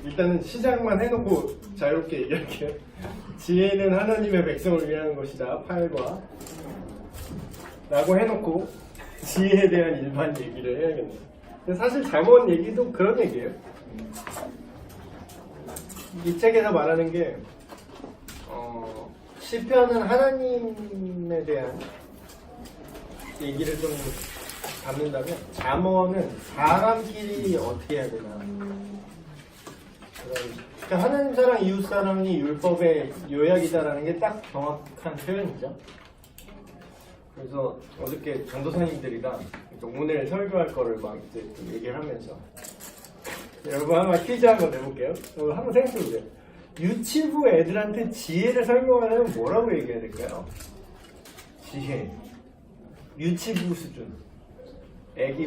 일단은 시작만 해놓고 자유롭게 얘기할게요. 지혜는 하나님의 백성을 위한 것이다. 8과 라고 해놓고 지혜에 대한 일반 얘기를 해야겠네요. 근데 사실 잠언 얘기도 그런 얘기예요. 이 책에서 말하는 게 시편은 하나님에 대한 얘기를 좀 담는다면 잠언은 사람끼리 어떻게 해야 되나. 그러니까 하나님 사랑, 이웃 사랑이 율법의 요약이다라는 게 딱 정확한 표현이죠. 그래서 어저께 전도사님들이랑 오늘 설교할 거를 막 이제 얘기를 하면서 여러분 한번 퀴즈 한번 내볼게요. 여러분 한번 생각해보세요. 유치부 애들한테 지혜를 설명하려면 뭐라고 얘기해야 될까요? 지혜. 유치부 수준.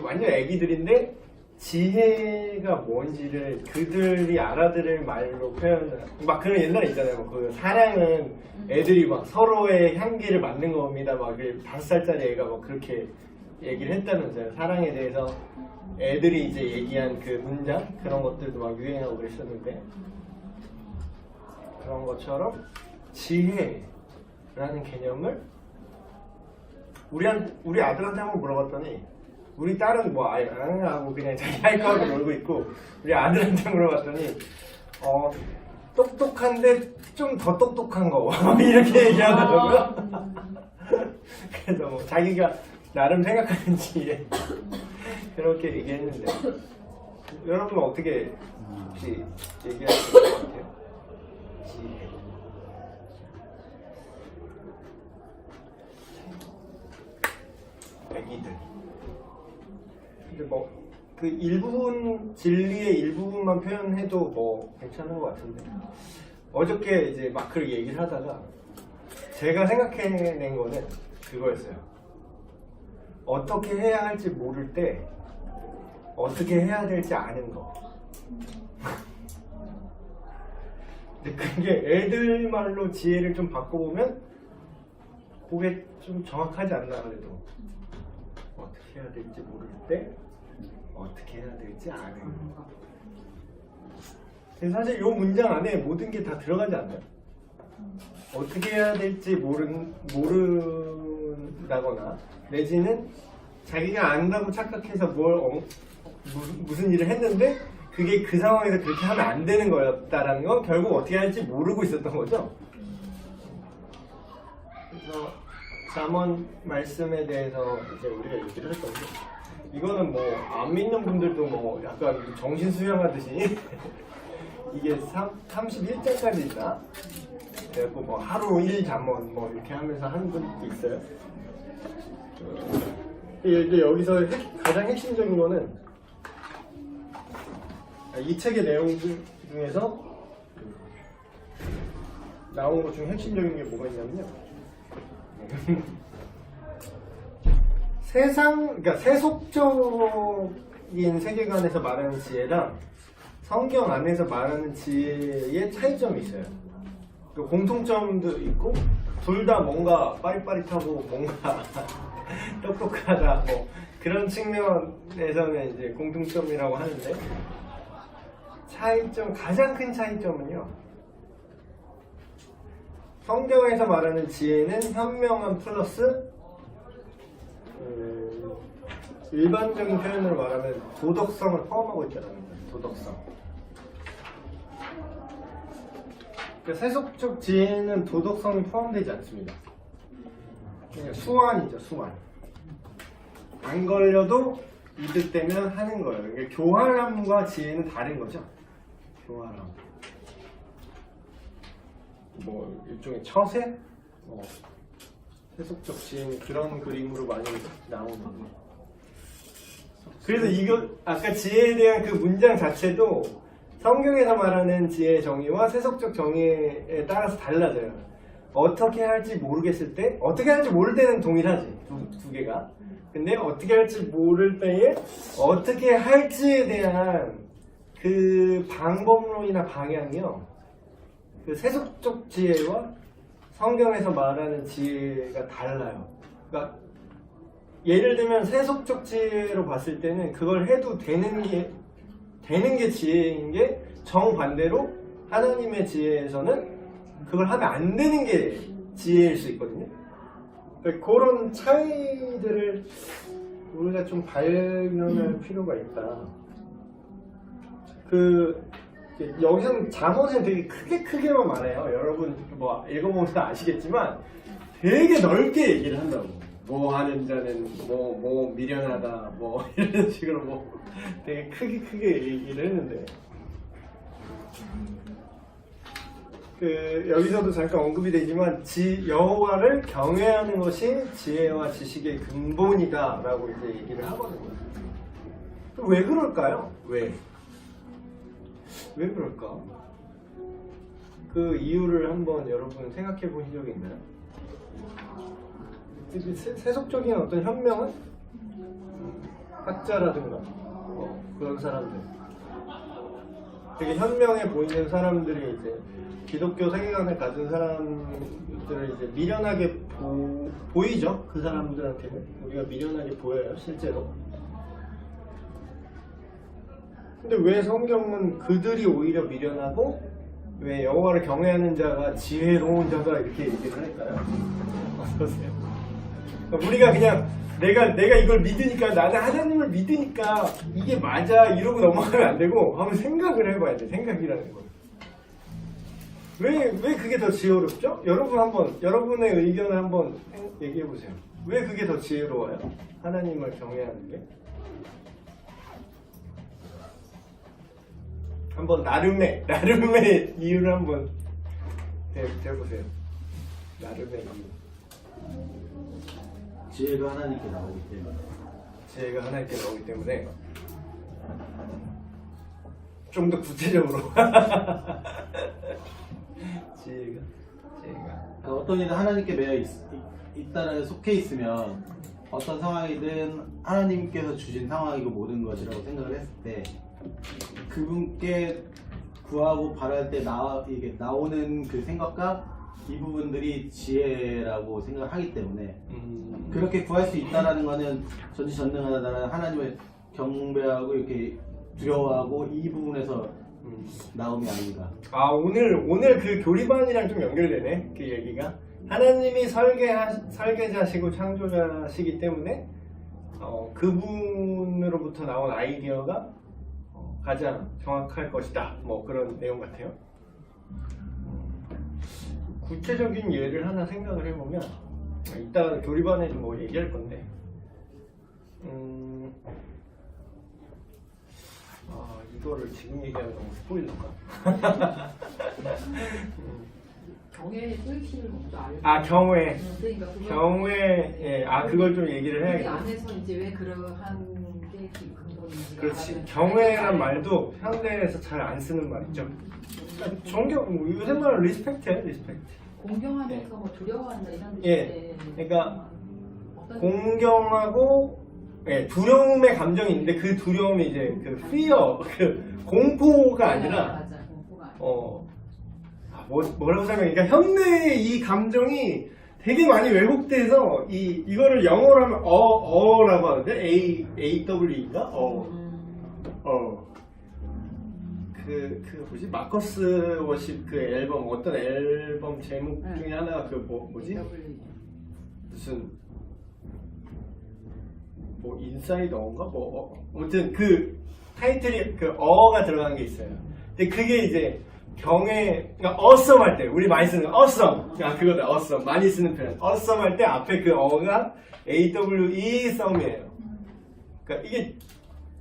완전 애기들인데 지혜가 뭔지를 그들이 알아들을 말로 표현을 막 그런 옛날에 있잖아요. 그 사랑은 애들이 막 서로의 향기를 맡는 겁니다. 막 5살짜리 애가 막 그렇게 얘기를 했다면서요. 사랑에 대해서 애들이 이제 얘기한 그 문장 그런 것들도 막 유행하고 그랬었는데 그런 것처럼 지혜라는 개념을 우리 아들한테 한번 물어봤더니 우리 딸은 뭐 아예 안 하고 그냥 자기 할 거 하고 놀고 있고 우리 아들한테 물어봤더니 똑똑한데 좀 더 똑똑한 거 이렇게 얘기하더라고요. 그래서 뭐 자기가 나름 생각하는 지혜 그렇게 얘기했는데 여러분은 어떻게 혹시 얘기하실 것 같아요? 지혜. 애기들. 근데 뭐 그 일부분 진리의 일부분만 표현해도 뭐 괜찮은 것 같은데 어저께 이제 막 그렇게 얘기를 하다가 제가 생각해낸 거는 그거였어요. 어떻게 해야 할지 모를 때 어떻게 해야 될지 아는 거. 근데 그게 애들 말로 지혜를 좀 바꿔보면 그게 좀 정확하지 않나 그래도. 어떻게 해야 될지 모를 때 어떻게 해야 될지 아는 거. 사실 이 문장 안에 모든 게 다 들어가지 않나요? 어떻게 해야 될지 모른다거나 내지는 자기가 안다고 착각해서 무슨 일을 했는데 그게 그 상황에서 그렇게 하면 안 되는 거였다라는 건 결국 어떻게 할지 모르고 있었던 거죠. 그래서 잠언 말씀에 대해서 이제 우리가 얘기를 할 건데 이거는 뭐 안 믿는 분들도 뭐 약간 정신 수양하듯이 이게 31장까지 있나? 그래갖고 뭐 하루 1잠언 뭐 이렇게 하면서 하는 분도 있어요. 이제 여기서 가장 핵심적인 거는 이 책의 내용 중에서 나온 것 중에 핵심적인 게 뭐가 있냐면요. 그러니까 세속적인 세계관에서 말하는 지혜랑 성경 안에서 말하는 지혜의 차이점이 있어요. 그 공통점도 있고 둘 다 뭔가 빠릿빠릿하고 뭔가 똑똑하다 뭐 그런 측면에서는 이제 공통점이라고 하는데 가장 큰 차이점은요. 성경에서 말하는 지혜는 현명함 플러스 일반적인 표현으로 말하면 도덕성을 포함하고 있다는 거예요. 도덕성. 그러니까 세속적 지혜는 도덕성이 포함되지 않습니다. 그냥 수완이죠, 수완. 안 걸려도 이득되면 하는 거예요. 그러니까 교활함과 지혜는 다른 거죠. 교활함. 뭐 일종의 처세? 세속적 지혜는 그런 그림으로 많이 나오는데 그래서 이거 아까 지혜에 대한 그 문장 자체도 성경에서 말하는 지혜의 정의와 세속적 정의에 따라서 달라져요. 어떻게 할지 모르겠을 때 어떻게 할지 모를 때는 동일하지 두 개가. 근데 어떻게 할지 모를 때에 어떻게 할지에 대한 그 방법론이나 방향이요. 그 세속적 지혜와 성경에서 말하는 지혜가 달라요. 그러니까 예를 들면 세속적 지혜로 봤을 때는 그걸 해도 되는 되는 게 지혜인 게 정반대로 하나님의 지혜에서는 그걸 하면 안 되는 게 지혜일 수 있거든요. 그런 차이들을 우리가 좀 발견할 필요가 있다. 여기서는 잠언은 되게 크게만 말해요. 여러분 뭐 읽어보면 아시겠지만 되게 넓게 얘기를 한다고. 뭐 하는 자는 뭐 미련하다 뭐 이런 식으로 뭐 되게 크게 얘기를 했는데 여기서도 잠깐 언급이 되지만 여호와를 경외하는 것이 지혜와 지식의 근본이다 라고 이제 얘기를 하거든요. 왜 그럴까요? 왜 그럴까? 그 이유를 한번 여러분 생각해 보신 적이 있나요? 세속적인 어떤 현명은 학자라든가 그런 사람들 되게 현명해 보이는 사람들이 이제 기독교 세계관을 가진 사람들을 이제 미련하게 보이죠. 그 사람들한테는 우리가 미련하게 보여요, 실제로. 근데 왜 성경은 그들이 오히려 미련하고 왜 여호와를 경외하는 자가 지혜로운 자다 이렇게 얘기를 할까요? 어떠세요? 우리가 그냥 내가 이걸 믿으니까 나는 하나님을 믿으니까 이게 맞아 이러고 넘어가면 안 되고 한번 생각을 해봐야 돼. 생각이라는 거. 왜 그게 더 지혜롭죠? 여러분의 의견을 한번 얘기해 보세요. 왜 그게 더 지혜로워요? 하나님을 경외하는 게? 한번 나름의 이유를 한번 대보세요. 나름의 이유. 지혜가 하나님께 나오기 때문에. 지혜가 하나님께 나오기 때문에. 좀 더 구체적으로. 지혜가. 어떤 일은 하나님께 매여 있다는 속해 있으면 어떤 상황이든 하나님께서 주신 상황이고 모든 것이라고 생각을 했을 때 그분께 구하고 바랄 때 이게 나오는 그 생각과 이 부분들이 지혜라고 생각을 하기 때문에 그렇게 구할 수 있다라는 거는 전지전능하다는 하나님을 경배하고 이렇게 두려워하고 이 부분에서 나옴이 아닌가. 오늘 그 교리반이랑 좀 연결되네. 그 얘기가 하나님이 설계자시고 창조자시기 때문에 그분으로부터 나온 아이디어가 가장 정확할 것이다. 뭐 그런 내용 같아요. 구체적인 예를 하나 생각을 해보면 이따가 교리반에 좀 뭐 얘기할 건데 이거를 지금 얘기하면 너무 스포일러인가? 경외의 소익심을 먼저 알고. 경외. 그러니까 경외. 그걸 좀 얘기를 그 해야겠다. 안에서 이제 왜 그러한 게 근본인지. 그렇지. 경외란 말도 현대에서 잘 안 쓰는 말이죠. 그러니까 존경, 요새 말은 리스펙트예요, 리스펙트. 공경하면서 뭐 두려워한다 이런 뜻인데. 예. 그러니까 공경하고 두려움의 감정이 있는데 그 두려움이 이제 그 fear, 그 공포가 아니라 맞아, 공포가 아니라. 뭐라고 설명해? 그러니까 현대의 이 감정이 되게 많이 왜곡돼서 이거를 영어로 하면 라고 하는데 AW인가? 그 뭐지? 마커스 워십 그 앨범 어떤 앨범 제목 중에 하나가 그 뭐지? 무슨 인사이더인가? 아무튼 그 타이틀이 그 어가 들어간 게 있어요. 근데 그게 이제 그러니까 awesome 할 때 우리 많이 쓰는 거 awesome. 그거다 awesome 많이 쓰는 표현. awesome 할 때 앞에 그 어가 AWE 썸이에요. 그러니까 이게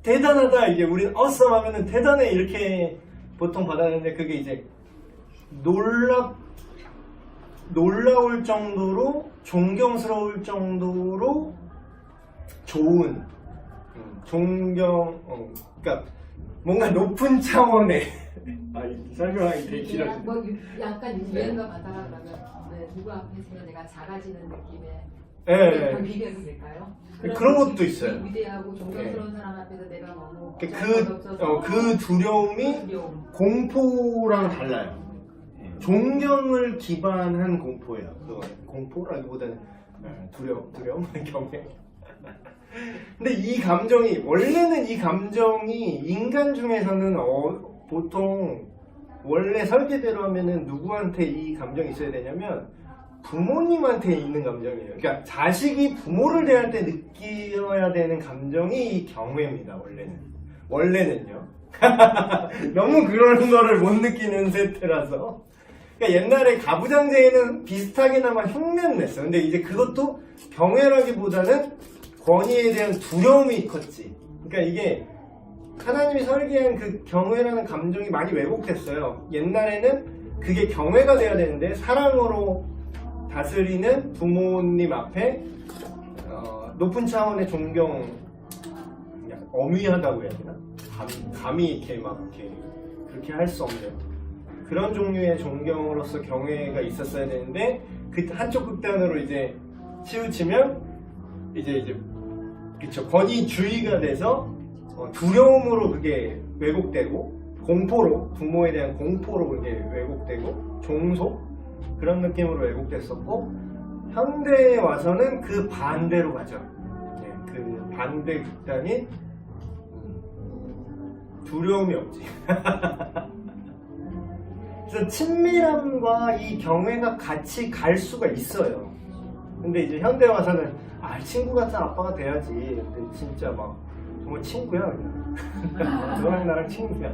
대단하다 이제 우리는 awesome 하면은 대단해 이렇게 보통 받았는데 그게 이제 놀라울 정도로 존경스러울 정도로 좋은 그러니까 뭔가 높은 차원의 설명하기 되게 길어. 뭐 약간 유행과 같다가 그러면 누구 앞에서 내가 작아지는 느낌의 그런 비교해도 될까요? 그런 것도 있어요. 위대하고 존경스러운 사람 앞에서 내가 너무 그 두려움이 공포랑 달라요. 존경을 기반한 공포예요. 공포라기보다는 두려움, 경외. 근데 이 감정이 원래는 이 감정이 인간 중에서는 보통 원래 설계대로 하면은 누구한테 이 감정이 있어야 되냐면 부모님한테 있는 감정이에요. 그러니까 자식이 부모를 대할 때 느껴야 되는 감정이 이 경외입니다. 원래는요. 너무 그런 거를 못 느끼는 세태라서. 그러니까 옛날에 가부장제에는 비슷하게나마 흉내는 냈어. 근데 이제 그것도 경외라기보다는 권위에 대한 두려움이 컸지. 그러니까 이게 하나님이 설계한 그 경외라는 감정이 많이 왜곡됐어요. 옛날에는 그게 경외가 돼야 되는데 사랑으로 다스리는 부모님 앞에 높은 차원의 존경, 엄위하다고 해야 되나? 감히 이렇게 막 이렇게 그렇게 할 수 없는 그런 종류의 존경으로서 경외가 있었어야 되는데 그 한쪽 극단으로 이제 치우치면 이제 그쵸, 권위주의가 돼서 두려움으로 그게 왜곡되고 공포로, 부모에 대한 공포로 그게 왜곡되고 종속 그런 느낌으로 왜곡됐었고, 현대에 와서는 그 반대로 가죠. 네, 그 반대 극단인 두려움이 없지. 그래서 친밀함과 이 경외가 같이 갈 수가 있어요. 근데 이제 현대에 와서는 친구 같은 아빠가 돼야지. 근데 진짜 막 정말 친구야 그냥. 너랑 나랑 친구야.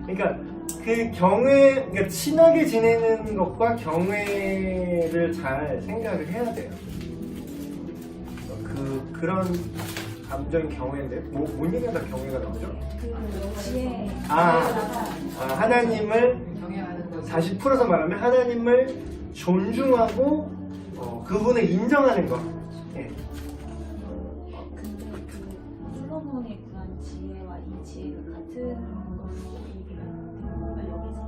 그러니까 그 그러니까 친하게 지내는 것과 경외를 잘 생각을 해야 돼요. 그런 감정이 경외인데 뭔 얘기가 경외가 나오죠? 지혜. 하나님을 경외하는 거죠. 다시 풀어서 말하면 하나님을 존중하고 그분을 인정하는 것. 예. 근데 그 솔로몬이 구한 지혜와 이 지혜가 같은 걸로 얘기가 되는 건가 여기서?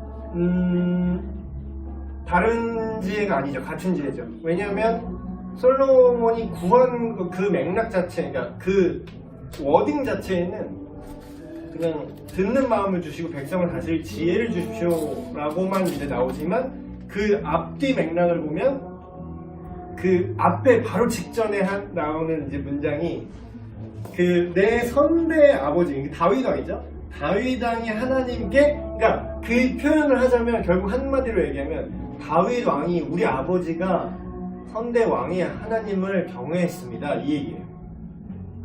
다른 지혜가 아니죠. 같은 지혜죠. 왜냐하면 솔로몬이 구한 그 맥락 자체, 그러니까 그 워딩 자체에는 그냥 듣는 마음을 주시고 백성을 다스릴 지혜를 주십시오라고만 이제 나오지만 그 앞뒤 맥락을 보면 그 앞에 바로 직전에 나오는 이제 문장이 그 내 선대 아버지 다윗 왕이죠. 다윗 왕이 하나님께, 그러니까 그 표현을 하자면 결국 한마디로 얘기하면 다윗 왕이 우리 아버지가 선대 왕이 하나님을 경외했습니다 이 얘기예요.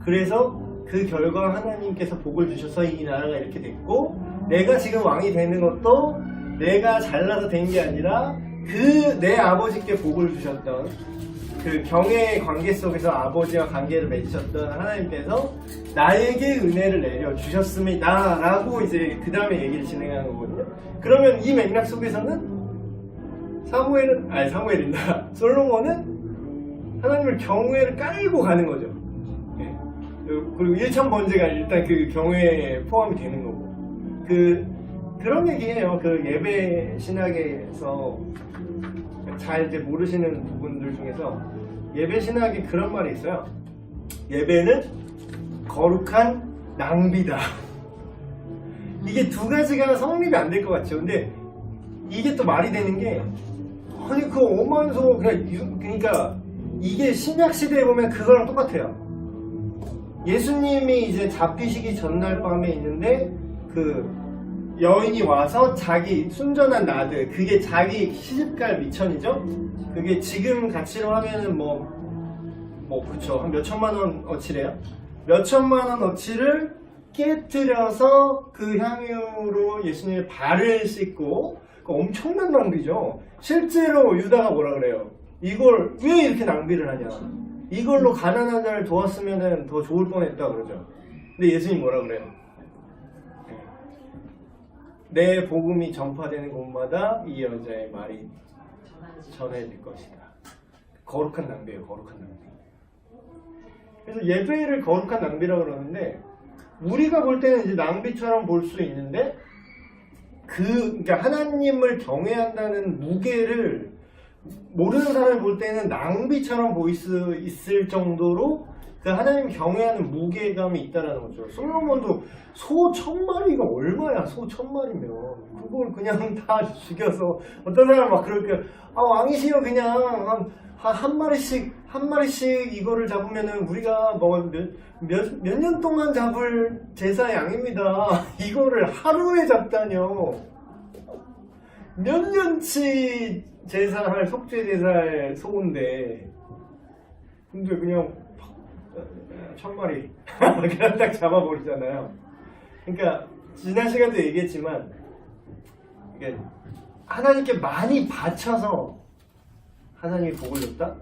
그래서 그 결과 하나님께서 복을 주셔서 이 나라가 이렇게 됐고, 내가 지금 왕이 되는 것도 내가 잘나서 된 게 아니라 그 내 아버지께 복을 주셨던 그 경외의 관계 속에서 아버지와 관계를 맺으셨던 하나님께서 나에게 은혜를 내려 주셨습니다 라고 이제 그 다음에 얘기를 진행하는 거거든요. 그러면 이 맥락 속에서는 솔로몬은 하나님을 경외를 깔고 가는 거죠. 네. 그리고 일천번제가 일단 그 경외에 포함이 되는 거고, 그런 얘기예요. 그 예배 신학에서 잘 이제 모르시는 부분들 중에서 예배 신학에 그런 말이 있어요. 예배는 거룩한 낭비다. 이게 두 가지가 성립이 안 될 것 같죠. 근데 이게 또 말이 되는 게, 아니 그 오만소 그러니까 이게 신약 시대에 보면 그거랑 똑같아요. 예수님이 이제 잡히시기 전날 밤에 있는데 그 여인이 와서 자기 순전한 나들, 그게 자기 시집갈 미천이죠. 그게 지금 가치로 하면은 그쵸, 한 몇천만 원 어치래요. 몇천만 원 어치를 깨뜨려서 그 향유로 예수님의 발을 씻고, 엄청난 낭비죠. 실제로 유다가 뭐라 그래요? 이걸 왜 이렇게 낭비를 하냐? 이걸로 가난한 자를 도왔으면 더 좋을 뻔했다 그러죠. 근데 예수님 뭐라 그래요? 내 복음이 전파되는 곳마다 이 여자의 말이 전해질 것이다. 거룩한 낭비예요, 거룩한 낭비. 그래서 예배를 거룩한 낭비라고 그러는데, 우리가 볼 때는 이제 낭비처럼 볼 수 있는데, 그러니까 하나님을 경외한다는 무게를 모르는 사람이 볼 때는 낭비처럼 보일 수 있을 정도로 그 하나님 경외하는 무게감이 있다라는 거죠. 솔로몬도 소 1000마리가 얼마야? 소 1000마리면 그걸 그냥 다 죽여서 어떤 사람 막 그렇게 왕이시여 그냥 한 마리씩 이거를 잡으면은 우리가 뭐 몇 년 동안 잡을 제사 양입니다. 이거를 하루에 잡다뇨. 몇 년치 제사할 속죄 제사할 소인데 근데 그냥 1000마리 그냥 딱 잡아버리잖아요. 그러니까 지난 시간도 얘기했지만 이게 하나님께 많이 바쳐서 하나님이 복을 줬다?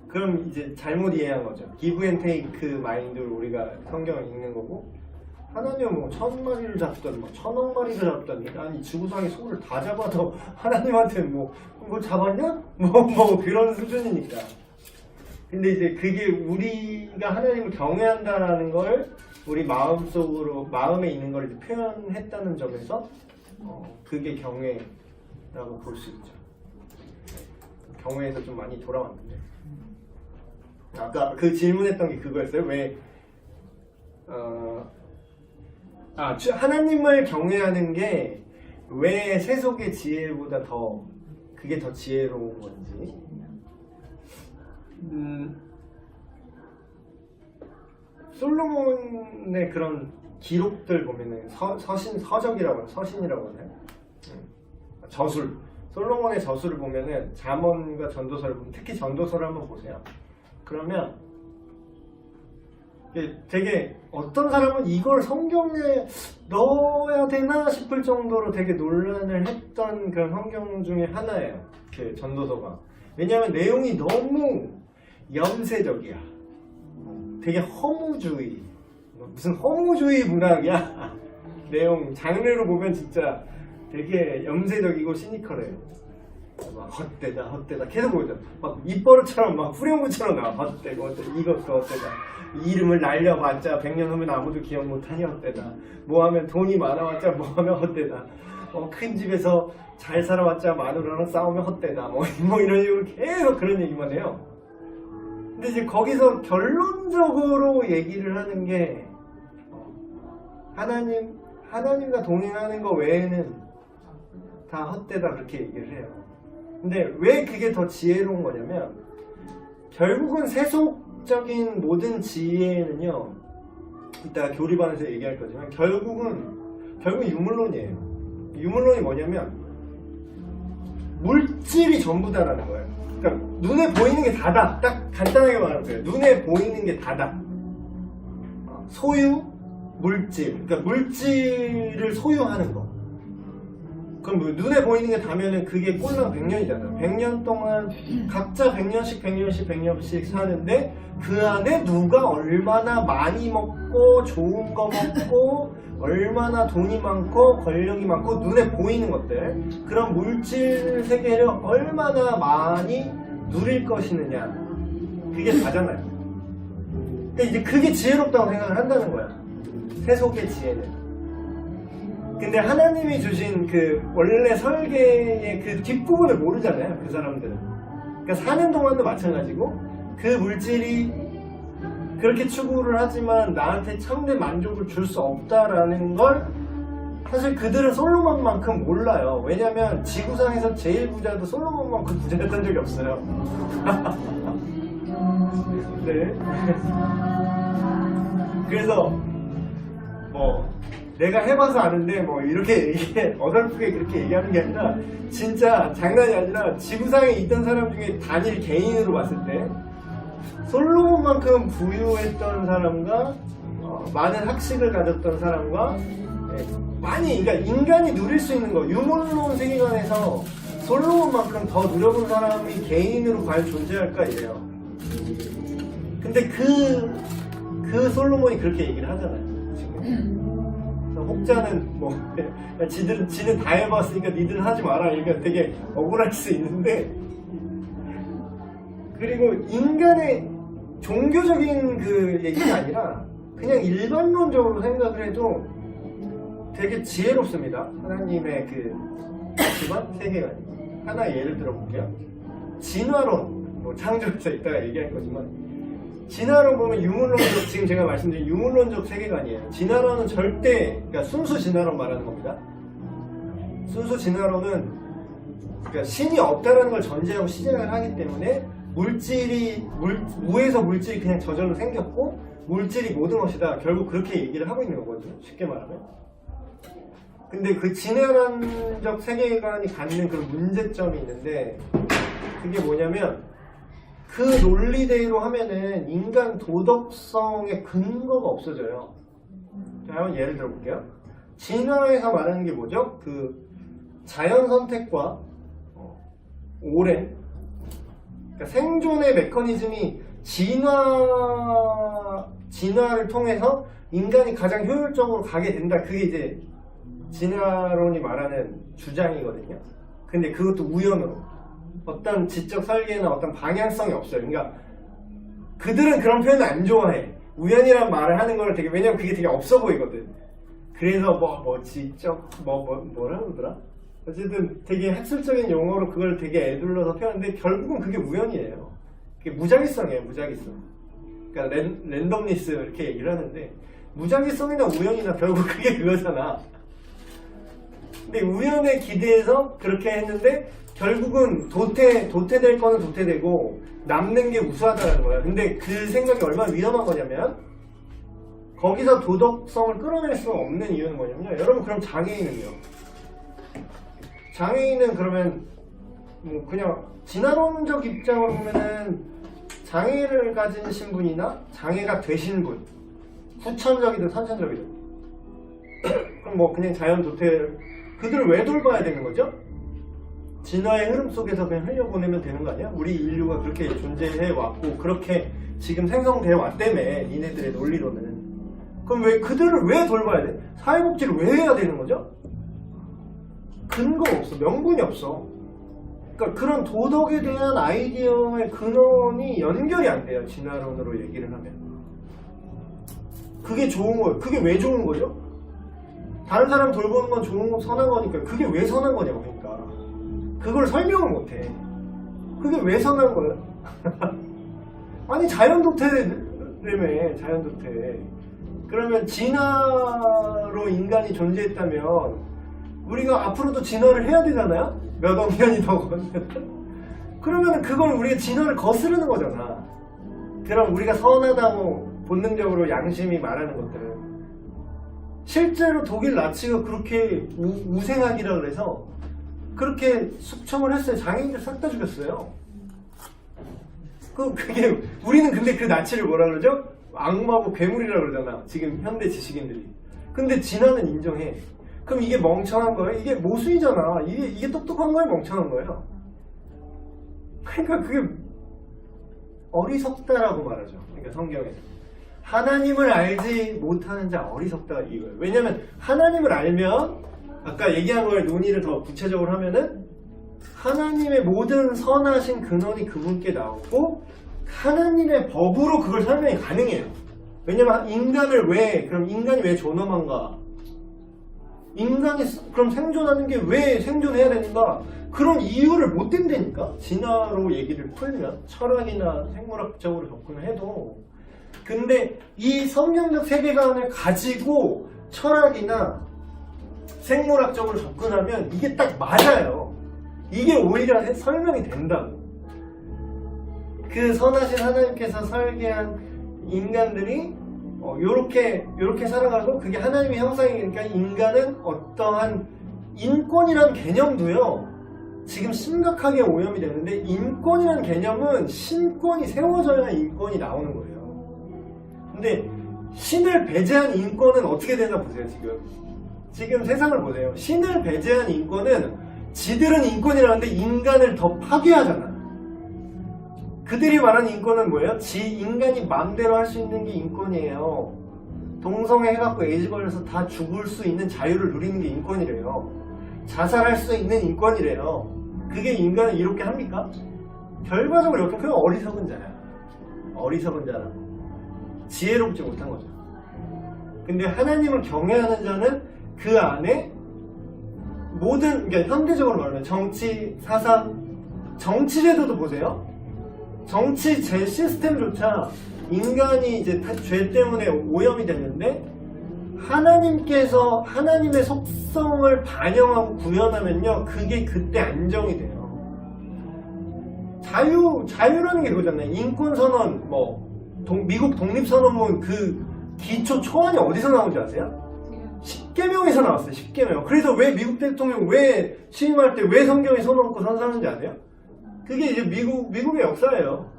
그럼 이제 잘못 이해한 거죠. 기브 앤 테이크 마인드로 우리가 성경을 읽는 거고 하나님은 뭐 1000마리를 잡든 뭐 1000억 마리를 잡든 아니 지구상의 소를 다 잡아도 하나님한테 뭐 잡았냐? 뭐 그런 수준이니까. 근데 이제 그게 우리가 하나님을 경외한다라는 걸 우리 마음속으로 마음에 있는 걸 이제 표현했다는 점에서 그게 경외라고 볼 수 있죠. 경외에서 좀 많이 돌아왔는데 아까 그 질문했던 게 그거였어요. 왜 하나님을 경외하는 게 왜 세속의 지혜보다 그게 더 지혜로운 건지. 솔로몬의 그런 기록들 보면은 서적이라고 서신이라고 하나요? 저술. 솔로몬의 저술을 보면은 잠언과 전도서를 보면 특히 전도서를 한번 보세요. 그러면 되게 어떤 사람은 이걸 성경에 넣어야 되나 싶을 정도로 되게 논란을 했던 그런 성경 중에 하나예요. 그 전도서가. 왜냐하면 내용이 너무 염세적이야. 되게 허무주의. 무슨 허무주의 문학이야. 내용 장르로 보면 진짜 되게 염세적이고 시니컬해요. 막 헛되다 계속 보죠. 막 입버릇처럼 막 후렴구처럼 나와. 헛되고 이것도 헛되다. 이름을 날려봤자 100년 후면 아무도 기억 못하니 헛되다. 뭐하면 돈이 많아봤자 뭐하면 헛되다. 큰 집에서 잘 살아봤자 마누라랑 싸우면 헛되다. 뭐 이런 식으로 계속 그런 얘기만 해요. 근데 이제 거기서 결론적으로 얘기를 하는 게 하나님과 동행하는 거 외에는 다 헛되다 그렇게 얘기를 해요. 근데 왜 그게 더 지혜로운 거냐면 결국은 세속적인 모든 지혜는요, 이따 교리반에서 얘기할 거지만 결국은 유물론이에요. 유물론이 뭐냐면 물질이 전부다라는 거예요. 그러니까 눈에 보이는 게 다다. 딱 간단하게 말하면 돼요. 눈에 보이는 게 다다. 소유, 물질. 그러니까 물질을 소유하는 거. 그럼 눈에 보이는 게 다면은 그게 꼴랑 100년이잖아요. 100년 동안 각자 100년씩 사는데 그 안에 누가 얼마나 많이 먹고 좋은 거 먹고 얼마나 돈이 많고 권력이 많고 눈에 보이는 것들, 그런 물질 세계를 얼마나 많이 누릴 것이느냐, 그게 다잖아요. 그러니까 이제 그게 지혜롭다고 생각을 한다는 거야, 세속의 지혜는. 근데 하나님이 주신 그 원래 설계의 그 뒷부분을 모르잖아요, 그 사람들은. 그러니까 사는 동안도 마찬가지고 그 물질이 그렇게 추구를 하지만 나한테 참된 만족을 줄 수 없다라는 걸 사실 그들은 솔로몬만큼 몰라요. 왜냐면 지구상에서 제일 부자도 솔로몬만큼 부자였던 적이 없어요. 네. 그래서 뭐 내가 해봐서 아는데 뭐 이렇게 어설프게 그렇게 얘기하는 게 아니라 진짜 장난이 아니라 지구상에 있던 사람 중에 단일 개인으로 봤을 때 솔로몬만큼 부유했던 사람과 많은 학식을 가졌던 사람과 많이, 그러니까 인간이 누릴 수 있는 거, 유물론 세계관에서 솔로몬만큼 더 누려본 사람이 개인으로 과연 존재할까 이래요. 근데 그 솔로몬이 그렇게 얘기를 하잖아요, 지금. 혹자는 뭐 지는 다 해봤으니까 니들은 하지 마라, 이러니까 되게 억울할 수 있는데, 그리고 인간의 종교적인 그 얘기가 아니라 그냥 일반론적으로 생각을 해도 되게 지혜롭습니다. 하나님의 그 기반 세계관이. 하나 예를 들어볼게요. 진화론, 뭐 창조에서 이따가 얘기할 거지만, 진화론 보면 유물론적, 지금 제가 말씀드린 유물론적 세계관이에요. 진화론은 절대, 그러니까 순수 진화론 말하는 겁니다. 순수 진화론은 그러니까 신이 없다라는 걸 전제하고 시작을 하기 때문에 무에서 물질이 그냥 저절로 생겼고 물질이 모든 것이다. 결국 그렇게 얘기를 하고 있는 거거든요. 쉽게 말하면. 근데 그 진화론적 세계관이 갖는 그런 문제점이 있는데 그게 뭐냐면 그 논리대로 하면은 인간 도덕성의 근거가 없어져요. 자, 한번 예를 들어볼게요. 진화에서 말하는 게 뭐죠? 그 자연 선택과 오랜, 그러니까 생존의 메커니즘이 진화를 통해서 인간이 가장 효율적으로 가게 된다. 그게 이제 진화론이 말하는 주장이거든요. 근데 그것도 우연으로. 어떤 지적 설계나 어떤 방향성이 없어요. 그러니까 그들은 그런 표현을 안 좋아해. 우연이란 말을 하는 걸 되게, 왜냐면 그게 되게 없어 보이거든. 그래서 지적, 뭐라 그러더라? 어쨌든 되게 학술적인 용어로 그걸 되게 애둘러서 표현하는데 결국은 그게 우연이에요. 그게 무작위성이에요, 무작위성. 그러니까 랜덤니스 이렇게 얘기를 하는데 무작위성이나 우연이나 결국 그게 그거잖아. 근데 우연에 기대해서 그렇게 했는데 결국은 도태될 거는 도태되고 남는 게 우수하다는 거야. 근데 그 생각이 얼마나 위험한 거냐면 거기서 도덕성을 끌어낼 수 없는 이유는 뭐냐면요. 여러분 그럼 장애인은요? 장애인은 그러면 뭐 그냥 진화론적 입장으로 보면은 장애를 가진 분이나 장애가 되신 분, 후천적이든 선천적이든 그럼 뭐 그냥 자연 도태, 그들을 왜 돌봐야 되는 거죠? 진화의 흐름 속에서 그냥 흘려보내면 되는 거 아니야? 우리 인류가 그렇게 존재해 왔고 그렇게 지금 생성되어 왔다며, 니네들의 논리로는. 그럼 왜 그들을 왜 돌봐야 돼? 사회복지를 왜 해야 되는 거죠? 근거가 없어. 명분이 없어. 그러니까 그런 도덕에 대한 아이디어의 근원이 연결이 안 돼요. 진화론으로 얘기를 하면. 그게 좋은 거예요. 그게 왜 좋은 거죠? 다른 사람 돌보는 건 좋은, 선한 거니까 그게 왜 선한 거냐고. 그러니까 그걸 설명을 못해. 그게 왜 선한 거예요? 아니 자연도태라며. 자연도태. 그러면 진화로 인간이 존재했다면 우리가 앞으로도 진화를 해야 되잖아요? 몇 억 년이 더 걸리면. 그러면 그걸 우리가 진화를 거스르는 거잖아. 그럼 우리가 선하다고 본능적으로 양심이 말하는 것들은 실제로 독일 나치가 그렇게 우생학이라 그래서 그렇게 숙청을 했어요. 장애인들 싹 다 죽였어요. 그게 우리는 근데 그 나치를 뭐라 그러죠? 악마고 괴물이라 그러잖아. 지금 현대 지식인들이. 근데 진화는 인정해. 그럼 이게 멍청한 거예요? 이게 모순이잖아. 이게 똑똑한 거예요? 멍청한 거예요? 그러니까 그게 어리석다라고 말하죠. 그러니까 성경에. 하나님을 알지 못하는 자 어리석다 이거예요. 왜냐면 하나님을 알면 아까 얘기한 거에 논의를 더 구체적으로 하면은 하나님의 모든 선하신 근원이 그분께 나오고 하나님의 법으로 그걸 설명이 가능해요. 왜냐면 그럼 인간이 왜 존엄한가? 인간이 그럼 생존하는 게 왜 생존해야 되는가? 그런 이유를 못 댄다니까? 진화로 얘기를 풀면 철학이나 생물학적으로 접근을 해도. 근데 이 성경적 세계관을 가지고 철학이나 생물학적으로 접근하면 이게 딱 맞아요. 이게 오히려 설명이 된다고. 그 선하신 하나님께서 설계한 인간들이 요렇게 살아가고 그게 하나님의 형상이니까 인간은 어떠한 인권이라는 개념도요 지금 심각하게 오염이 되는데, 인권이라는 개념은 신권이 세워져야 인권이 나오는 거예요. 근데 신을 배제한 인권은 어떻게 되나 보세요. 지금 세상을 보세요. 신을 배제한 인권은 지들은 인권이라는데 인간을 더 파괴하잖아. 그들이 말하는 인권은 뭐예요? 인간이 마음대로 할 수 있는 게 인권이에요. 동성애 해갖고 에이즈 걸려서 다 죽을 수 있는 자유를 누리는 게 인권이래요. 자살할 수 있는 인권이래요. 그게 인간을 이롭게 합니까? 결과적으로 이렇게 그냥 어리석은 자야. 어리석은 자라고. 지혜롭지 못한 거죠. 근데 하나님을 경외하는 자는 그 안에 모든, 그러니까 현대적으로 말하면 정치, 사상, 정치제도도 보세요. 정치 제 시스템조차 인간이 이제 다 죄 때문에 오염이 됐는데 하나님께서 하나님의 속성을 반영하고 구현하면요, 그게 그때 안정이 돼요. 자유라는 게 그거잖아요. 인권선언, 미국 독립선언문 그 기초 초안이 어디서 나온지 아세요? 10계명에서 나왔어요. 10계명. 그래서 왜 미국 대통령 왜 취임할 때 왜 성경에 손 얹고 선서하는지 아세요? 그게 이제 미국의 역사예요.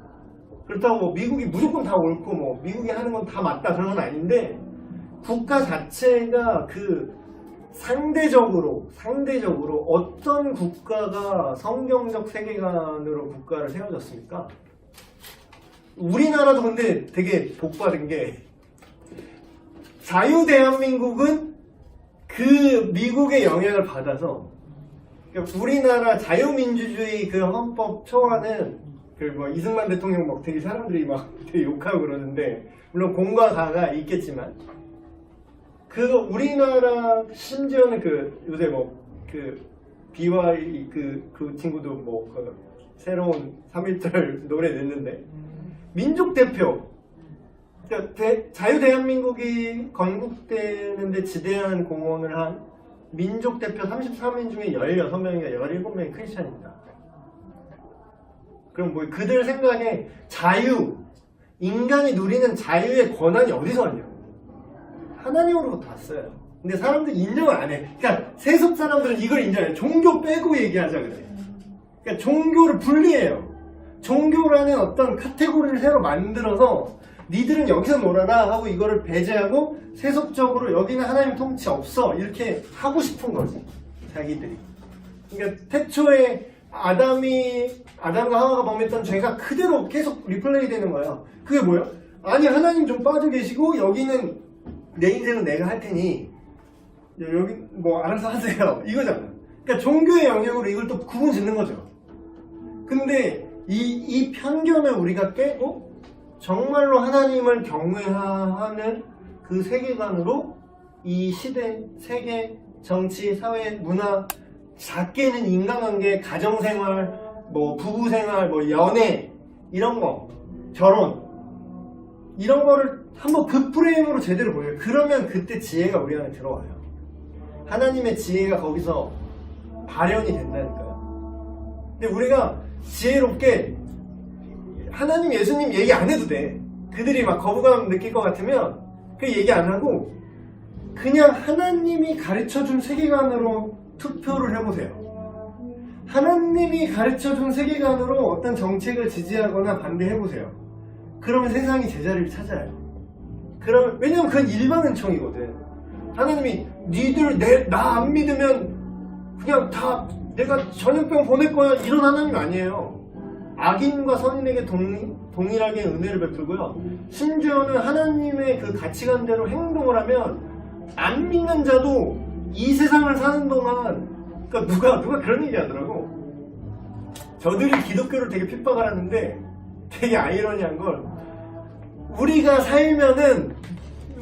그렇다고 미국이 무조건 다 옳고 미국이 하는 건 다 맞다 그런 건 아닌데, 국가 자체가 상대적으로 어떤 국가가 성경적 세계관으로 국가를 세워졌습니까? 우리나라도 근데 되게 복받은 게, 자유대한민국은 그 미국의 영향을 받아서, 그러니까 우리나라 자유민주주의 그 헌법 초안은 이승만 대통령 되게 사람들이 되게 욕하고 그러는데, 물론 공과 가가 있겠지만, 우리나라 심지어는 요새 BY 그 친구도 새로운 3.1절 노래 냈는데, 민족 대표, 그러니까 자유대한민국이 건국되는데 지대한 공헌을 한 민족 대표 33인 중에 16명인가 17명이 크리스찬입니다. 그럼 그들 생각에 인간이 누리는 자유의 권한이 어디서 왔냐고. 하나님으로부터 왔어요. 근데 사람들이 인정을 안 해. 그러니까 세속 사람들은 이걸 인정해. 종교 빼고 얘기하자 그래. 그러니까 종교를 분리해요. 종교라는 어떤 카테고리를 새로 만들어서 니들은 여기서 놀아라 하고 이거를 배제하고 세속적으로 여기는 하나님 통치 없어 이렇게 하고 싶은 거지, 자기들이. 그러니까 태초에 아담과 하와가 범했던 죄가 그대로 계속 리플레이 되는 거예요. 그게 뭐예요? 아니, 하나님 좀 빠져 계시고 여기는 내 인생은 내가 할 테니 여기 알아서 하세요, 이거잖아. 그러니까 종교의 영역으로 이걸 또 구분 짓는 거죠. 근데 이 편견을 우리가 깨고 정말로 하나님을 경외하는 그 세계관으로 이 시대, 세계, 정치, 사회, 문화, 작게는 인간관계, 가정생활, 부부생활, 연애, 이런 거, 결혼, 이런 거를 한번 그 프레임으로 제대로 보여요. 그러면 그때 지혜가 우리 안에 들어와요. 하나님의 지혜가 거기서 발현이 된다니까요. 근데 우리가 지혜롭게 하나님, 예수님 얘기 안 해도 돼. 그들이 거부감 느낄 것 같으면 그 얘기 안 하고 그냥 하나님이 가르쳐준 세계관으로 투표를 해보세요. 하나님이 가르쳐준 세계관으로 어떤 정책을 지지하거나 반대해보세요. 그러면 세상이 제자리를 찾아요. 왜냐면 그건 일반 은총이거든. 하나님이 니들 나 안 믿으면 그냥 다 내가 전염병 보낼 거야, 이런 하나님 아니에요. 악인과 선인에게 동일하게 은혜를 베풀고요. 심지어는 하나님의 그 가치관대로 행동을 하면 안 믿는 자도 이 세상을 사는 동안, 그러니까 누가 그런 얘기 하더라고. 저들이 기독교를 되게 핍박을 하는데 되게 아이러니한 걸, 우리가 살면은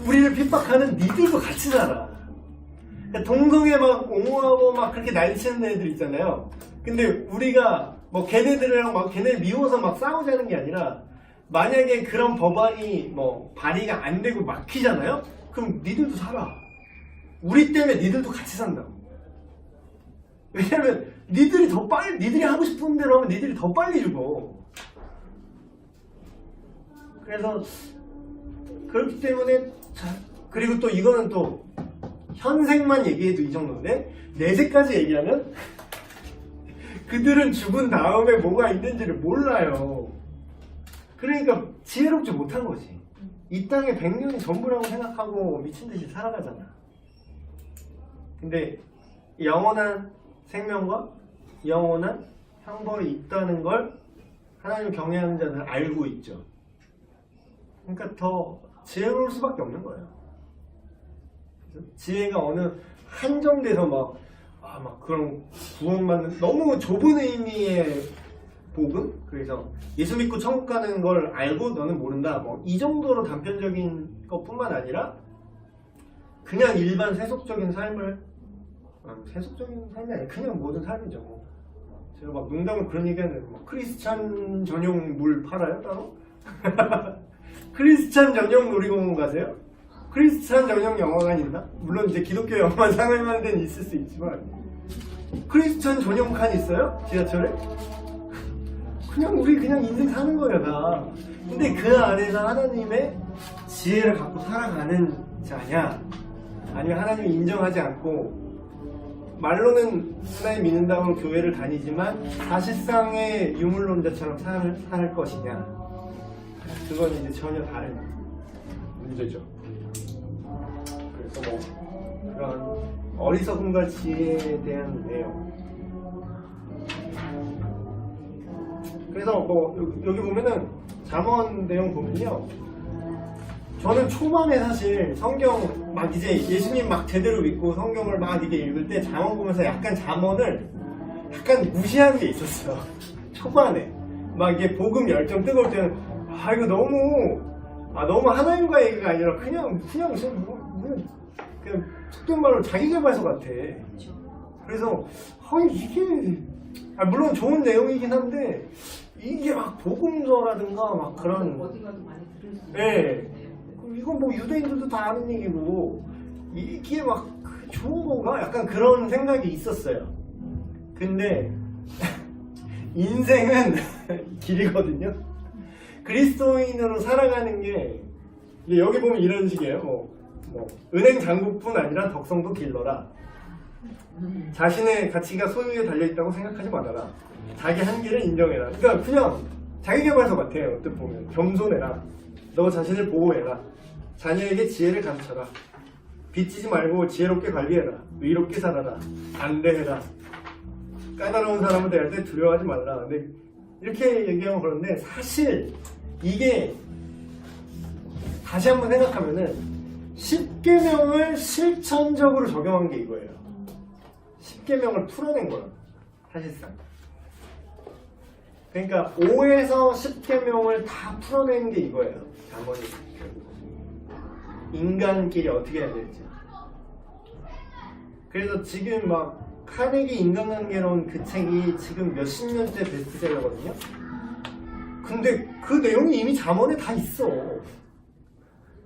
우리를 핍박하는 니들도 같이 살아. 그러니까 동성애 옹호하고 그렇게 난리치는 애들 있잖아요. 근데 우리가 걔네들이랑 걔네 미워서 싸우자는 게 아니라, 만약에 그런 법안이 발의가 안 되고 막히잖아요? 그럼 니들도 살아. 우리 때문에 니들도 같이 산다고. 왜냐면 니들이 하고 싶은 대로 하면 니들이 더 빨리 죽어. 그래서 그렇기 때문에, 그리고 또 이거는 또 현생만 얘기해도 이 정도인데, 내세까지 얘기하면 그들은 죽은 다음에 뭐가 있는지를 몰라요. 그러니까 지혜롭지 못한 거지. 이 땅에 100년이 전부라고 생각하고 미친듯이 살아가잖아. 근데 영원한 생명과 영원한 형벌이 있다는 걸 하나님 경외하는 자는 알고 있죠. 그러니까 더 지혜로울 수밖에 없는 거예요. 지혜가 어느 한정돼서 그런 구원받는 너무 좁은 의미의 복음? 그래서 예수 믿고 천국 가는 걸 알고 너는 모른다, 이 정도로 단편적인 것뿐만 아니라 그냥 일반 세속적인 삶을, 세속적인 삶이 아니라 그냥 모든 삶이죠. 제가 농담으로 그런 얘기하는데 크리스찬 전용 물 팔아요 따로? 크리스찬 전용 놀이공원 가세요? 크리스찬 전용 영화관 있나? 물론 이제 기독교 영화 상을 만든 데는 있을 수 있지만 크리스찬 전용 칸 있어요? 지하철에? 그냥 우리 그냥 인생 사는 거야 다. 근데 그 안에서 하나님의 지혜를 갖고 살아가는 자냐, 아니면 하나님을 인정하지 않고 말로는 하나님 믿는다고 교회를 다니지만 사실상의 유물론자처럼 살 것이냐, 그건 이제 전혀 다른 문제죠. 그래서 뭐 그런 어리석음과 지혜에 대한 내용. 그래서 뭐 여기 보면은 잠언 내용 보면요, 저는 초반에 사실 성경 막 이제 예수님 막 제대로 믿고 성경을 막 이렇게 읽을 때 잠언 보면서 약간 잠언을 약간 무시하는 게 있었어요. 초반에 막 이게 복음 열정 뜨거울 때는 이거 너무 하나님과 얘기가 아니라 그냥 무슨 그냥 속된 말로 자기개발서 같아. 그래서 이게 물론 좋은 내용이긴 한데 이게 막 복음서라든가 막 그런 어디 가도 많이 들을 수 있는. 네. 이건 뭐 유대인들도 다 아는 얘기고 이게 막 좋은 건가? 약간 그런 생각이 있었어요. 근데 인생은 길이거든요. 그리스도인으로 살아가는 게 여기 보면 이런 식이에요. 뭐 은행 장부뿐 아니라 덕성도 길러라. 자신의 가치가 소유에 달려있다고 생각하지 말아라. 자기 한계를 인정해라. 그러니까 그냥 자기개발서 같아요. 어떻게 보면 겸손해라. 너 자신을 보호해라. 자녀에게 지혜를 가르쳐라. 빚지지 말고 지혜롭게 관리해라. 의롭게 살아라. 안대해라. 까다로운 사람을 대할 때 두려워하지 말라. 근데 이렇게 얘기하면 그런데 사실 이게 다시 한번 생각하면은 10계명을 실천적으로 적용한 게 이거예요. 10계명을 풀어낸 거야. 사실상. 그러니까 5에서 10계명을 다 풀어낸 게 이거예요. 잠언이. 인간끼리 어떻게 해야 될지. 그래서 지금 막 카네기 인간관계론 그 책이 지금 몇십 년째 베스트셀러거든요. 근데 그 내용이 이미 잠언에 다 있어.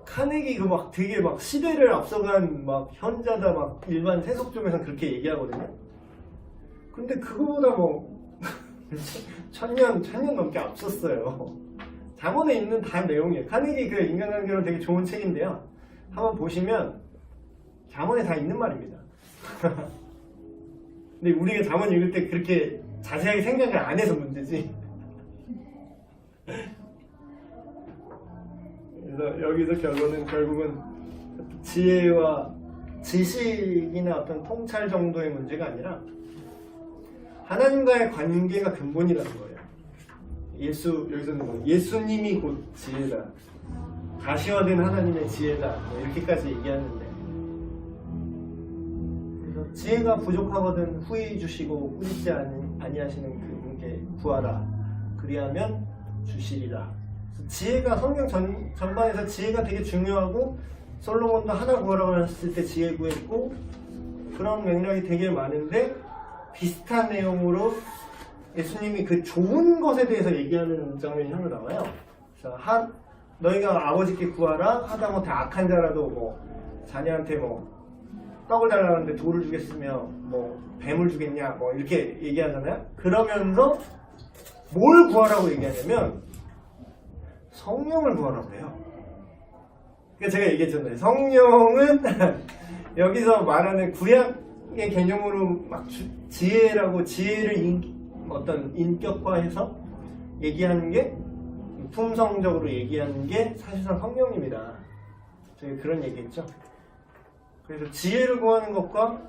카네기 막 되게 막 시대를 앞서간 막 현자다 막 일반 세속점에서 그렇게 얘기하거든요. 근데 그거보다 뭐 천년 넘게 앞섰어요. 잠언에 있는 다 내용이에요. 카네기 그 인간관계론 되게 좋은 책인데요. 한번 보시면 잠언에 다 있는 말입니다. 근데 우리가 잠언 읽을 때 그렇게 자세하게 생각을 안 해서 문제지. 그래서 여기서 결국은 지혜와 지식이나 어떤 통찰 정도의 문제가 아니라 하나님과의 관계가 근본이라는 거예요. 여기서는 예수님이 곧 지혜다. 가시화된 하나님의 지혜다. 이렇게까지 얘기하는데, 그래서 지혜가 부족하거든 후히 주시고 꾸짖지 아니하시는 그분께 구하라. 그리하면 주시리라. 지혜가 성경 전반에서 지혜가 되게 중요하고, 솔로몬도 하나 구하라고 했을 때 지혜 구했고, 그런 맥락이 되게 많은데 비슷한 내용으로 예수님이 그 좋은 것에 대해서 얘기하는 장면이 하나 나와요. 그래서 너희가 아버지께 구하라. 하다못해 악한 자라도 뭐 자녀한테 뭐 떡을 달라는데 돌을 주겠으며 뭐 뱀을 주겠냐 뭐 이렇게 얘기하잖아요. 그러면서 뭘 구하라고 얘기하냐면 성령을 구하라고 해요. 그러니까 제가 얘기했잖아요. 성령은 여기서 말하는 구약의 개념으로 막 지혜라고 지혜를 어떤 인격화해서 얘기하는 게 품성적으로 얘기하는 게 사실상 성령입니다. 저희 그런 얘기했죠. 그래서 지혜를 구하는 것과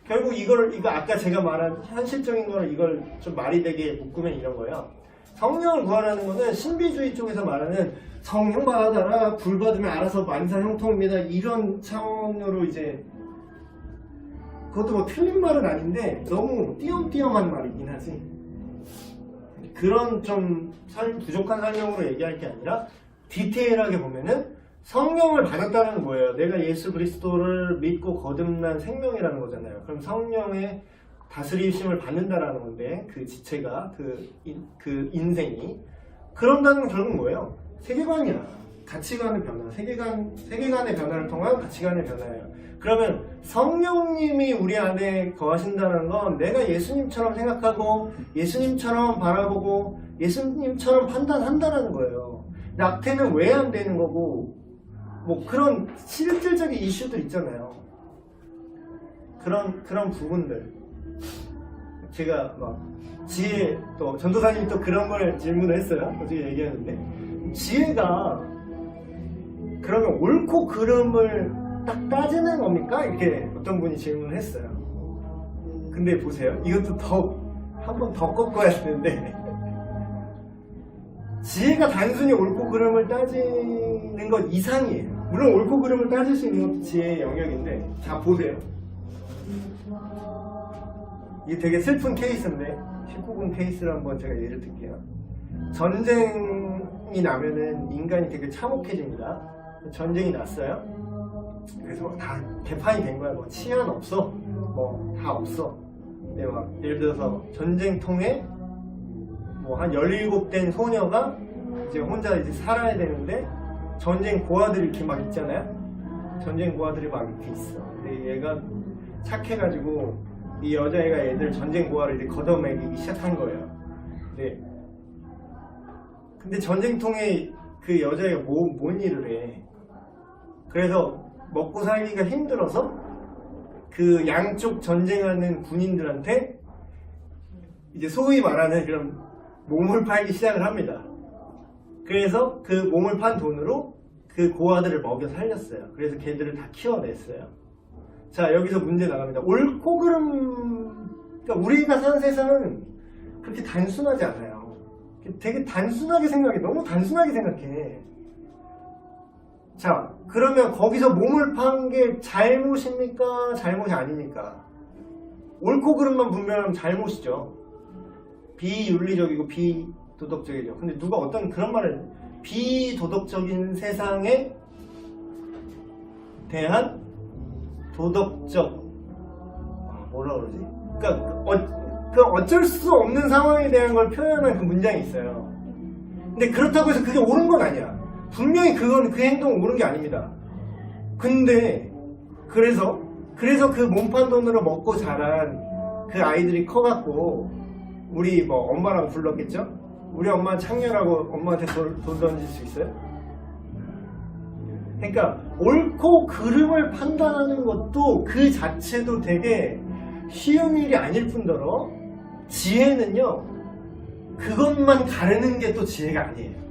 결국 이거 아까 제가 말한 현실적인 거를 이걸 좀 말이 되게 묶으면 이런 거예요. 성령을 구하라는 거는 신비주의 쪽에서 말하는 성령 받아라, 불 받으면 알아서 만사 형통입니다. 이런 차원으로 이제 그것도 뭐 틀린 말은 아닌데 너무 띄엄띄엄한 말이긴 하지. 그런 좀 부족한 설명으로 얘기할 게 아니라 디테일하게 보면은 성령을 받았다는 거예요. 내가 예수 그리스도를 믿고 거듭난 생명이라는 거잖아요. 그럼 성령의 다스리심을 받는다라는 건데 그 지체가 그 인생이 그런다는 건 결국 뭐예요? 세계관이야. 가치관의 변화, 세계관의 변화를 통한 가치관의 변화예요. 그러면 성령님이 우리 안에 거하신다는 건 내가 예수님처럼 생각하고 예수님처럼 바라보고 예수님처럼 판단한다는 거예요. 낙태는 왜 안 되는 거고 뭐 그런 실질적인 이슈들 있잖아요. 그런 부분들 제가 막 지혜 또 전도사님이 또 그런 걸 질문을 했어요. 어떻게 얘기하는데 지혜가 그러면 옳고 그름을 딱 따지는 겁니까? 이렇게 어떤 분이 질문을 했어요. 근데 보세요. 이것도 한 번 더 꺾어야 되는데 지혜가 단순히 옳고 그름을 따지는 것 이상이에요. 물론 옳고 그름을 따질 수 있는 것도 지혜의 영역인데 자 보세요. 이게 되게 슬픈 케이스인데 19금 케이스를 한번 제가 예를 들게요. 전쟁이 나면은 인간이 되게 참혹해집니다. 전쟁이 났어요. 그래서 다 개판이 된 거야. 뭐 치안 없어. 뭐 다 없어. 근데 막 예를 들어서 전쟁통에 뭐 한 17된 소녀가 이제 혼자 이제 살아야 되는데 전쟁 고아들이 이렇게 막 있잖아요. 전쟁 고아들이 막 이렇게 있어. 근데 얘가 착해가지고 이 여자애가 애들 전쟁 고아를 이제 걷어먹이기 시작한 거예요. 근데 전쟁통에 그 여자애가 뭔 일을 해. 그래서 먹고 살기가 힘들어서 그 양쪽 전쟁하는 군인들한테 이제 소위 말하는 그런 몸을 팔기 시작을 합니다. 그래서 그 몸을 판 돈으로 그 고아들을 먹여 살렸어요. 그래서 걔들을 다 키워냈어요. 자, 여기서 문제 나갑니다. 옳고 그름, 그러니까 우리가 사는 세상은 그렇게 단순하지 않아요. 되게 단순하게 생각해. 너무 단순하게 생각해. 자, 그러면 거기서 몸을 판 게 잘못입니까? 잘못이 아닙니까? 옳고 그름만 분별하면 잘못이죠. 비윤리적이고 비도덕적이죠. 근데 누가 어떤 그런 말을 비도덕적인 세상에 대한 도덕적 뭐라 그러지? 그러니까 어쩔 수 없는 상황에 대한 걸 표현한 그 문장이 있어요. 근데 그렇다고 해서 그게 옳은 건 아니야. 분명히 그 행동은 옳은 게 아닙니다. 근데 그래서 그 몸판 돈으로 먹고 자란 그 아이들이 커갖고 우리 뭐 엄마라고 불렀겠죠? 우리 엄마 창녀라고 엄마한테 돈 던질 수 있어요? 그러니까 옳고 그름을 판단하는 것도 그 자체도 되게 쉬운 일이 아닐 뿐더러 지혜는요 그것만 가르는 게 또 지혜가 아니에요.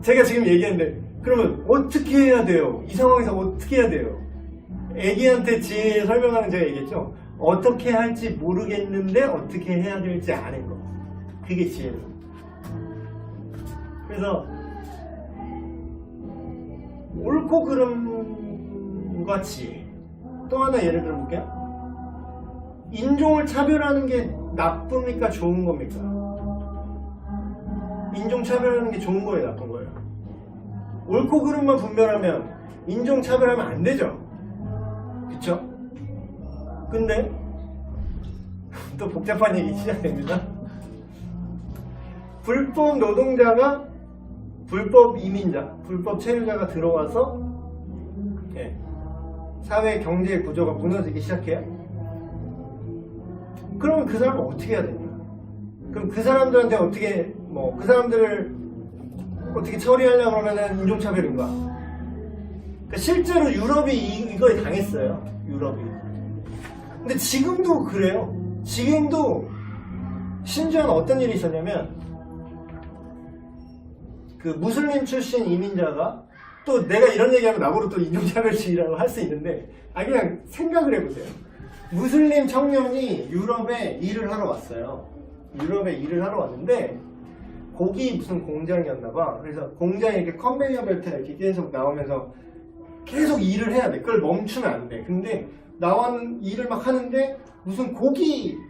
제가 지금 얘기했는데 그러면 어떻게 해야 돼요? 이 상황에서 어떻게 해야 돼요? 애기한테 지혜 설명하는 제가 얘기했죠. 어떻게 할지 모르겠는데 어떻게 해야 될지 아는 거. 그게 지혜예요. 그래서 옳고 그름과 지혜. 또 하나 예를 들어볼게요. 인종을 차별하는 게 나쁩니까? 좋은 겁니까? 인종 차별하는 게 좋은 거예요? 나쁜 거예요? 옳고 그름만 분별하면 인종 차별하면 안 되죠? 그쵸? 근데 또 복잡한 얘기 시작됩니다. 불법 노동자가 불법 이민자, 불법 체류자가 들어와서 사회 경제 구조가 무너지기 시작해요. 그러면 그 사람은 어떻게 해야 되냐? 그럼 그 사람들한테 어떻게 그 사람들을 어떻게 처리하려고 그러면은 인종차별인가? 그러니까 실제로 유럽이 이거에 당했어요. 유럽이. 근데 지금도 그래요. 지금도 심지어는 어떤 일이 있었냐면 그 무슬림 출신 이민자가 또 내가 이런 얘기하면 나보고 또 인종차별주의라고 할 수 있는데 그냥 생각을 해보세요. 무슬림 청년이 유럽에 일을 하러 왔어요. 유럽에 일을 하러 왔는데 거기 무슨 공장이었나봐. 그래서 공장에 이렇게 컨베이어 벨트가 이렇게 계속 나오면서 계속 일을 해야 돼. 그걸 멈추면 안 돼. 근데 일을 막 하는데 무슨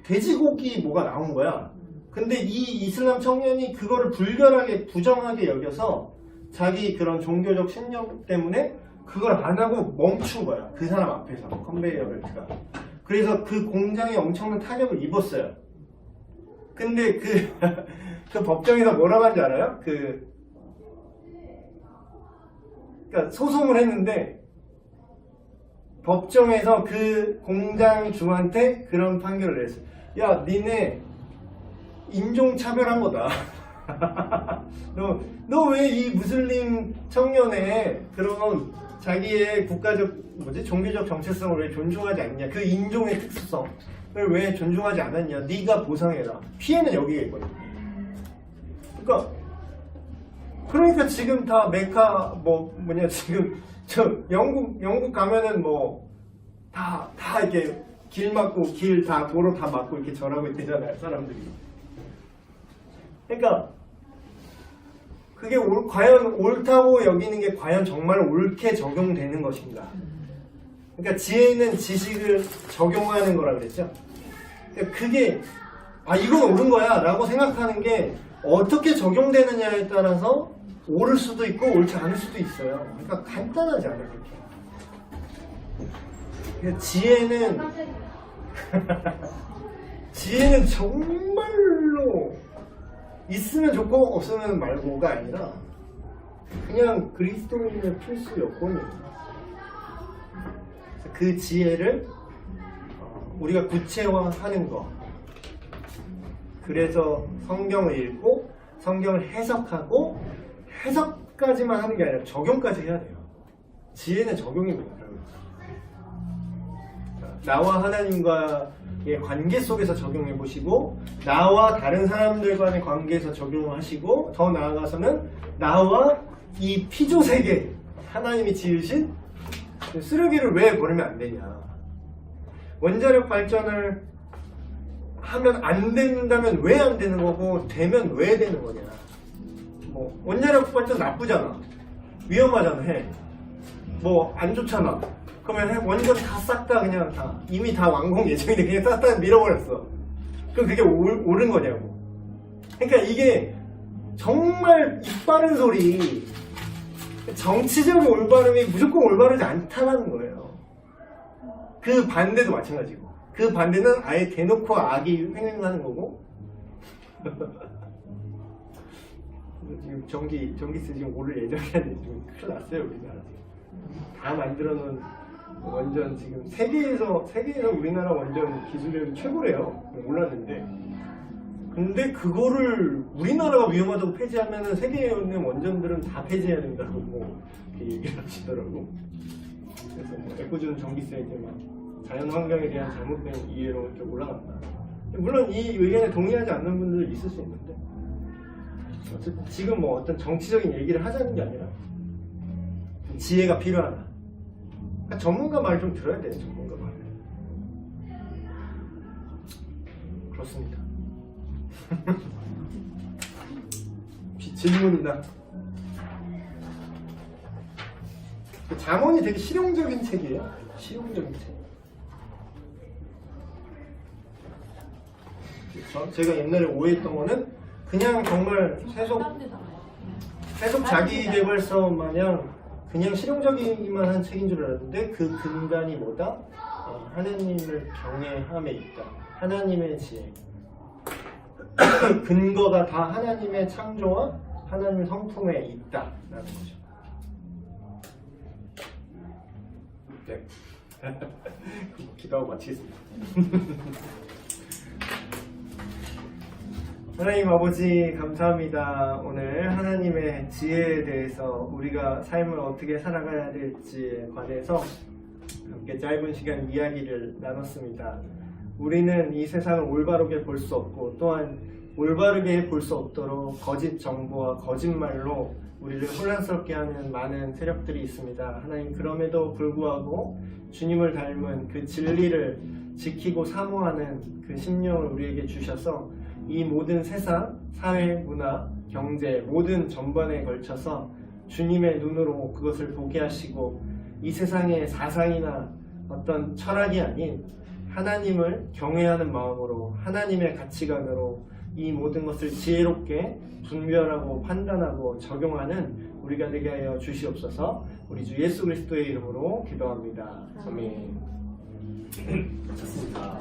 돼지고기 뭐가 나온 거야. 근데 이 이슬람 청년이 그거를 불결하게 부정하게 여겨서 자기 그런 종교적 신념 때문에 그걸 안 하고 멈춘 거야. 그 사람 앞에서 컨베이어 벨트가. 그래서 그 공장에 엄청난 타격을 입었어요. 근데 그 법정에서 뭐라고 한지 알아요? 그러니까 소송을 했는데 법정에서 그 공장 주한테 그런 판결을 냈어요. 야, 니네 인종차별한 거다. 너 왜 이 무슬림 청년의 그런 자기의 국가적 종교적 정체성을 왜 존중하지 않냐? 그 인종의 특수성을 왜 존중하지 않았냐? 네가 보상해라. 피해는 여기에 있거든. 그러니까 지금 다 메카 지금 저 영국 가면은 다 이렇게 길 막고 길 다 도로 다 막고 이렇게 절하고 있대잖아요, 사람들이. 그러니까 그게 과연 옳다고 여기는 게 과연 정말 옳게 적용되는 것인가? 그러니까 지혜는 지식을 적용하는 거라 그랬죠. 그러니까 그게 이건 옳은 거야라고 생각하는 게 어떻게 적용되느냐에 따라서 옳을 수도 있고 옳지 않을 수도 있어요. 그러니까 간단하지 않아요, 그렇게. 그러니까 지혜는 정말로 있으면 좋고 없으면 말고가 아니라 그냥 그리스도인의 필수 여건이에요. 그 지혜를 우리가 구체화하는 거. 그래서 성경을 읽고 성경을 해석하고 해석까지만 하는 게 아니라 적용까지 해야 돼요. 지혜는 적용입니다. 나와 하나님과의 관계 속에서 적용해 보시고 나와 다른 사람들 간의 관계에서 적용하시고 더 나아가서는 나와 이 피조 세계 하나님이 지으신 쓰레기를 왜 버리면 안 되냐. 원자력 발전을 하면 안 된다면 왜 안 되는 거고 되면 왜 되는 거냐. 원자력 발전 나쁘잖아. 위험하잖아. 안 좋잖아. 그러면 원전 다 싹 다 그냥 다 이미 다 완공 예정인데 그냥 싹 다 밀어버렸어. 그럼 그게 옳은 거냐고. 그러니까 이게 정말 입바른 소리. 정치적 올바름이 무조건 올바르지 않다는 거예요. 그 반대도 마찬가지고. 그 반대는 아예 대놓고 악이 횡행하는 거고. 지금 전기세 지금 오를 예정이라는데 지금 큰일 났어요, 우리나라. 다 만들어 놓은 원전 지금 세계에서 우리나라 원전 기술력이 최고래요. 몰랐는데. 근데 그거를 우리나라가 위험하다고 폐지하면은 세계에 있는 원전들은 다 폐지해야 된다고 이렇게 얘기를 하시더라고. 그래서 애꿎은 전기세 이제 막 자연 환경에 대한 잘못된 이해로 이렇게 올라간다. 물론 이 의견에 동의하지 않는 분들도 있을 수 있는데 지금 어떤 정치적인 얘기를 하자는 게 아니라 지혜가 필요하다. 그러니까 전문가 말 좀 들어야 돼요. 전문가 말. 그렇습니다. 질문이다. 잠언이 되게 실용적인 책이에요. 실용적인 책. 제가 옛날에 오해했던 거는 그냥 정말 세속 자기개발서 마냥 그냥 실용적이기만 한 책인 줄 알았는데 그 근간이 뭐다? 하나님을 경외함에 있다. 하나님의 지혜. 근거가 다 하나님의 창조와 하나님의 성품에 있다라는 거죠. 네. 기도하고 마치겠습니다. 하나님 아버지 감사합니다. 오늘 하나님의 지혜에 대해서 우리가 삶을 어떻게 살아가야 될지에 관해서 함께 짧은 시간 이야기를 나눴습니다. 우리는 이 세상을 올바르게 볼 수 없고 또한 올바르게 볼 수 없도록 거짓 정보와 거짓말로 우리를 혼란스럽게 하는 많은 세력들이 있습니다. 하나님 그럼에도 불구하고 주님을 닮은 그 진리를 지키고 사모하는 그 심령을 우리에게 주셔서 이 모든 세상, 사회, 문화, 경제 모든 전반에 걸쳐서 주님의 눈으로 그것을 보게 하시고 이 세상의 사상이나 어떤 철학이 아닌 하나님을 경외하는 마음으로 하나님의 가치관으로 이 모든 것을 지혜롭게 분별하고 판단하고 적용하는 우리가 되게 하여 주시옵소서. 우리 주 예수 그리스도의 이름으로 기도합니다. 아멘. 좋습니다.